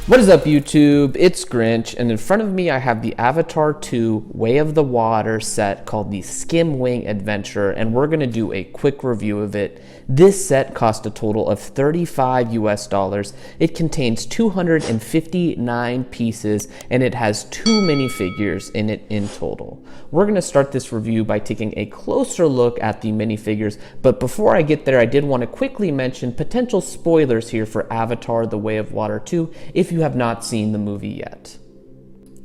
What is up, YouTube? It's Grinch, and in front of me I have the Avatar 2 Way of the Water set called the Skimwing Adventure, and we're going to do a quick review of it. This set cost a total of $35 US. It contains 259 pieces, and it has 2 minifigures in it in total. We're going to start this review by taking a closer look at the minifigures, but before I get there, I did want to quickly mention potential spoilers here for Avatar The Way of Water 2 if you have not seen the movie yet.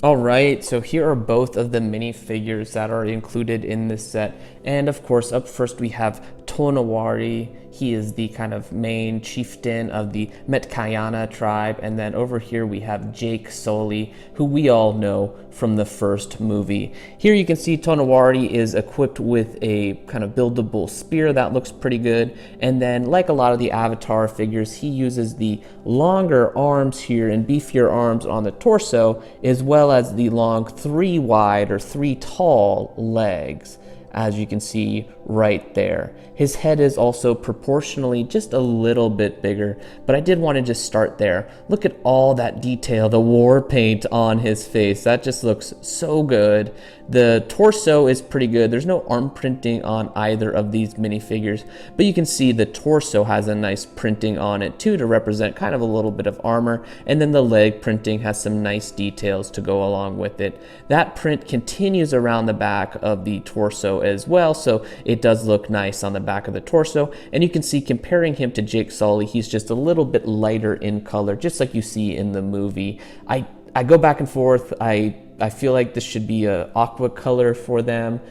Alright, so here are both of the minifigures that are included in this set. And of course, up first we have Tonawari. He is the kind of main chieftain of the Metkayana tribe. And then over here we have Jake Sully, who we all know from the first movie. Here you can see Tonawari is equipped with a kind of buildable spear that looks pretty good. And then, like a lot of the Avatar figures, he uses the longer arms here and beefier arms on the torso, as well as the long 3 wide or 3 tall legs, as you can see right there. His head is also proportionally just a little bit bigger, but I did want to just start there. Look at all that detail, the war paint on his face. That just looks so good. The torso is pretty good. There's no arm printing on either of these minifigures, but you can see the torso has a nice printing on it too to represent kind of a little bit of armor, and then the leg printing has some nice details to go along with it. That print continues around the back of the torso as well, so it does look nice on the back of the torso. And you can see, comparing him to Jake Sully, he's just a little bit lighter in color, just like you see in the movie. I go back and forth. I feel like this should be a aqua color for them,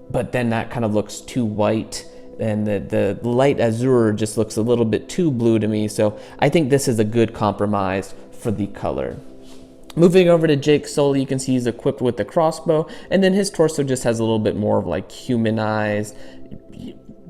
but then that kind of looks too white, and the light azure just looks a little bit too blue to me. So I think this is a good compromise for the color. Moving over to Jake Sully, you can see he's equipped with the crossbow, and then his torso just has a little bit more of like humanized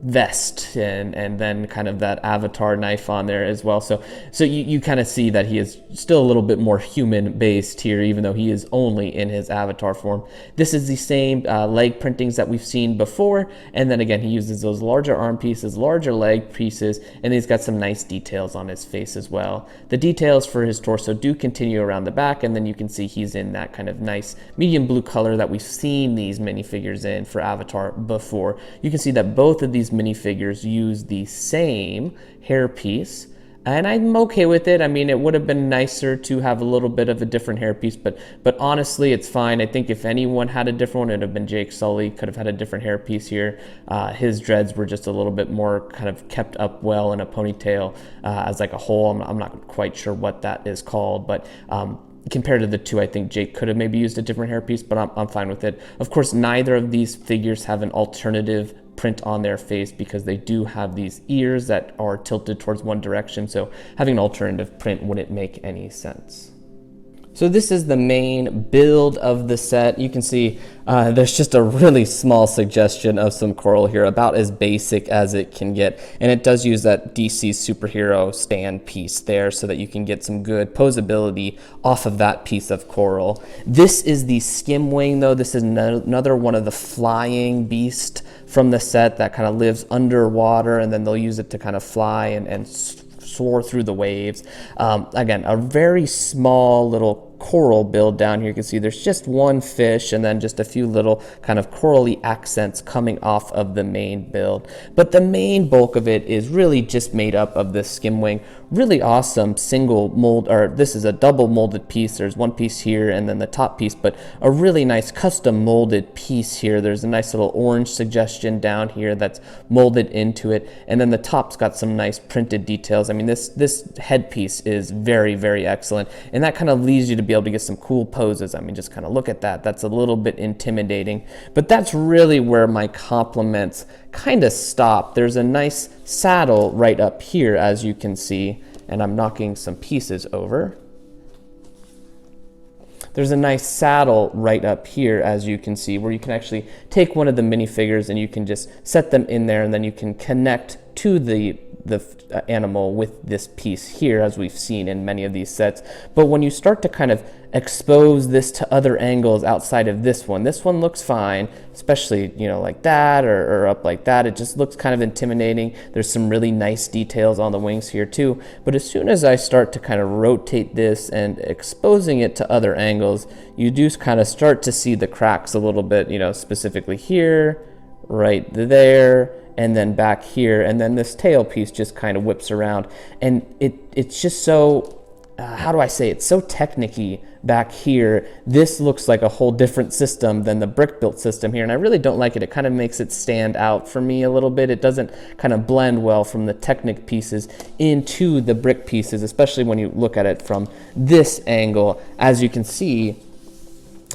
vest, and then kind of that avatar knife on there as well. So you kind of see that he is still a little bit more human based here, even though he is only in his avatar form. This is the same leg printings that we've seen before, and then again he uses those larger arm pieces, larger leg pieces, and he's got some nice details on his face as well. The details for his torso do continue around the back, and then you can see he's in that kind of nice medium blue color that we've seen these minifigures in for Avatar before. You can see that both of these minifigures use the same hairpiece, and I'm okay with it. I mean, it would have been nicer to have a little bit of a different hairpiece, but honestly, it's fine. I think if anyone had a different one, it would have been Jake Sully. Could have had a different hairpiece here. His dreads were just a little bit more kind of kept up well in a ponytail as like a whole. I'm not quite sure what that is called, but compared to the two, I think Jake could have maybe used a different hairpiece, but I'm fine with it. Of course, neither of these figures have an alternative print on their face because they do have these ears that are tilted towards one direction, so having an alternative print wouldn't make any sense. So this is the main build of the set. You can see there's just a really small suggestion of some coral here, about as basic as it can get. And it does use that DC superhero stand piece there so that you can get some good posability off of that piece of coral. This is the Skimwing though. This is another one of the flying beasts from the set that kind of lives underwater, and then they'll use it to kind of fly and soar through the waves. Again, a very small little coral build down here. You can see there's just one fish and then just a few little kind of corally accents coming off of the main build. But the main bulk of it is really just made up of this Skimwing. Really awesome single mold, or this is a double molded piece. There's one piece here and then the top piece, but a really nice custom molded piece here. There's a nice little orange suggestion down here that's molded into it, and then the top's got some nice printed details. I mean, this headpiece is very, very excellent, and that kind of leads you to be able to get some cool poses. I mean, just kind of look at that. That's a little bit intimidating, but that's really where my compliments kind of stop. There's a nice saddle right up here, as you can see, and I'm knocking some pieces over. There's a nice saddle right up here, as you can see, where you can actually take one of the minifigures and you can just set them in there, and then you can connect to the the animal with this piece here, as we've seen in many of these sets. But when you start to kind of expose this to other angles outside of this one looks fine, especially, you know, like that, or up like that. It just looks kind of intimidating. There's some really nice details on the wings here too. But as soon as I start to kind of rotate this and exposing it to other angles, you do kind of start to see the cracks a little bit, you know, specifically here, right there, and then back here, and then this tail piece just kind of whips around, and it's just so how do I say it, so technicky back here. This looks like a whole different system than the brick built system here, and I really don't like it. It kind of makes it stand out for me a little bit. It doesn't kind of blend well from the Technic pieces into the brick pieces, especially when you look at it from this angle. As you can see,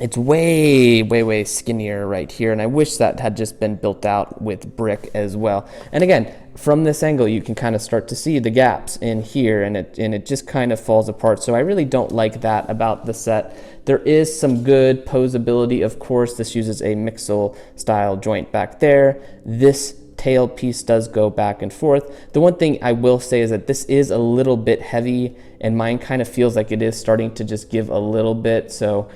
it's way skinnier right here, and I wish that had just been built out with brick as well. And again, from this angle, you can kind of start to see the gaps in here, and it just kind of falls apart. So I really don't like that about the set. There is some good posability, of course. This uses a Mixel style joint back there. This tail piece does go back and forth. The one thing I will say is that this is a little bit heavy, and mine kind of feels like it is starting to just give a little bit. So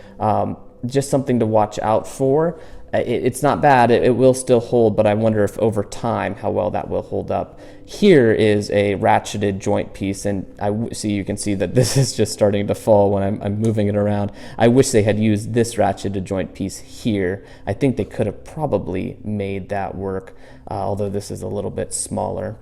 just something to watch out for. It's not bad, it will still hold, but I wonder if over time how well that will hold up. Here is a ratcheted joint piece, and you can see that this is just starting to fall when I'm moving it around. I wish they had used this ratcheted joint piece here. I think they could have probably made that work, although this is a little bit smaller.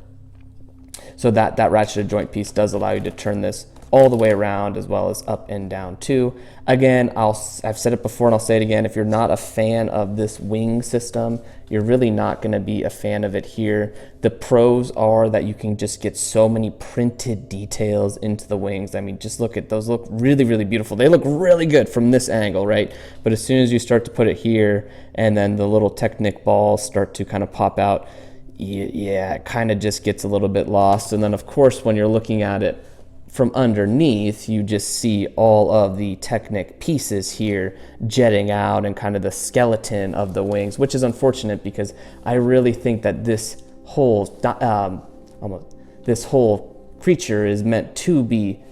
So that ratcheted joint piece does allow you to turn this all the way around, as well as up and down too. Again, I've said it before and I'll say it again, if you're not a fan of this wing system, you're really not going to be a fan of it here. The pros are that you can just get so many printed details into the wings. I mean, just look at those, look really beautiful. They look really good from this angle, right? But as soon as you start to put it here, and then the little Technic balls start to kind of pop out, yeah, it kind of just gets a little bit lost. And then of course, when you're looking at it from underneath, you just see all of the Technic pieces here jetting out and kind of the skeleton of the wings, which is unfortunate because I really think that this whole creature is meant to be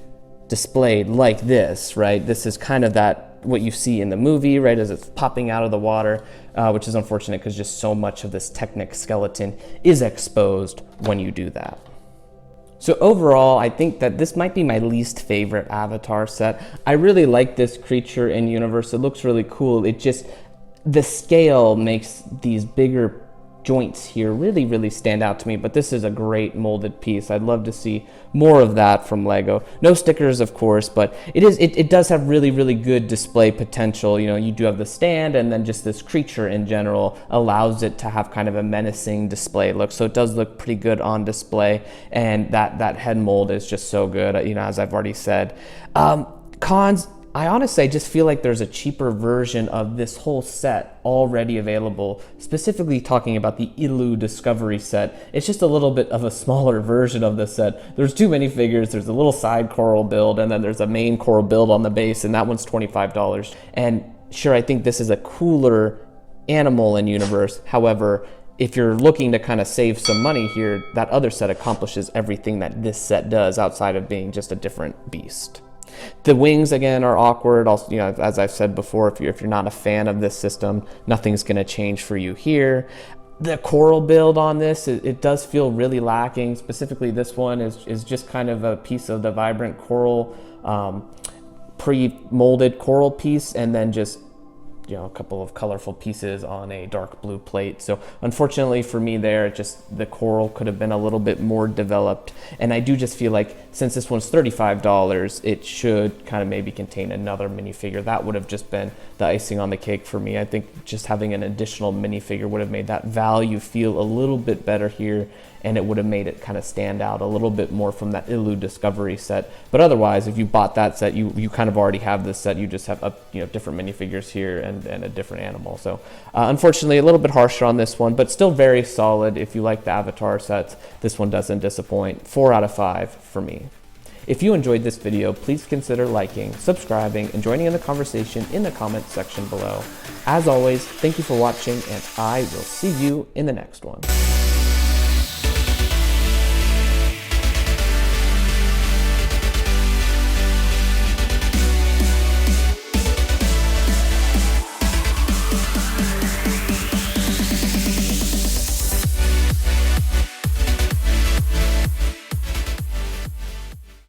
displayed like this, right? This is kind of what you see in the movie, right, as it's popping out of the water, which is unfortunate because just so much of this Technic skeleton is exposed when you do that. So overall, I think that this might be my least favorite Avatar set. I really like this creature in universe. It looks really cool. It just, the scale makes these bigger joints here really stand out to me, but this is a great molded piece. I'd love to see more of that from Lego. No stickers, of course, but it does have really good display potential. You know, you do have the stand, and then just this creature in general allows it to have kind of a menacing display look. So it does look pretty good on display, and that head mold is just so good, you know, as I've already said. Cons, I honestly just feel like there's a cheaper version of this whole set already available, specifically talking about the Ilu Discovery set. It's just a little bit of a smaller version of the set. There's too many figures. There's a little side coral build, and then there's a main coral build on the base, and that one's $25. And sure, I think this is a cooler animal in universe. However, if you're looking to kind of save some money here, that other set accomplishes everything that this set does outside of being just a different beast. The wings, again, are awkward. Also, you know, as I've said before, if you're not a fan of this system, nothing's going to change for you here. The coral build on this, it does feel really lacking. Specifically, this one is just kind of a piece of the vibrant coral, pre-molded coral piece, and then just, you know, a couple of colorful pieces on a dark blue plate. So unfortunately for me there, just the coral could have been a little bit more developed. And I do just feel like since this one's $35, it should kind of maybe contain another minifigure. That would have just been the icing on the cake for me. I think just having an additional minifigure would have made that value feel a little bit better here, and it would have made it kind of stand out a little bit more from that Ilu Discovery set. But otherwise, if you bought that set, you kind of already have this set. You just have different minifigures here and a different animal. So unfortunately, a little bit harsher on this one, but still very solid. If you like the Avatar sets, this one doesn't disappoint. 4 out of 5 for me. If you enjoyed this video, please consider liking, subscribing, and joining in the conversation in the comments section below. As always, thank you for watching, and I will see you in the next one.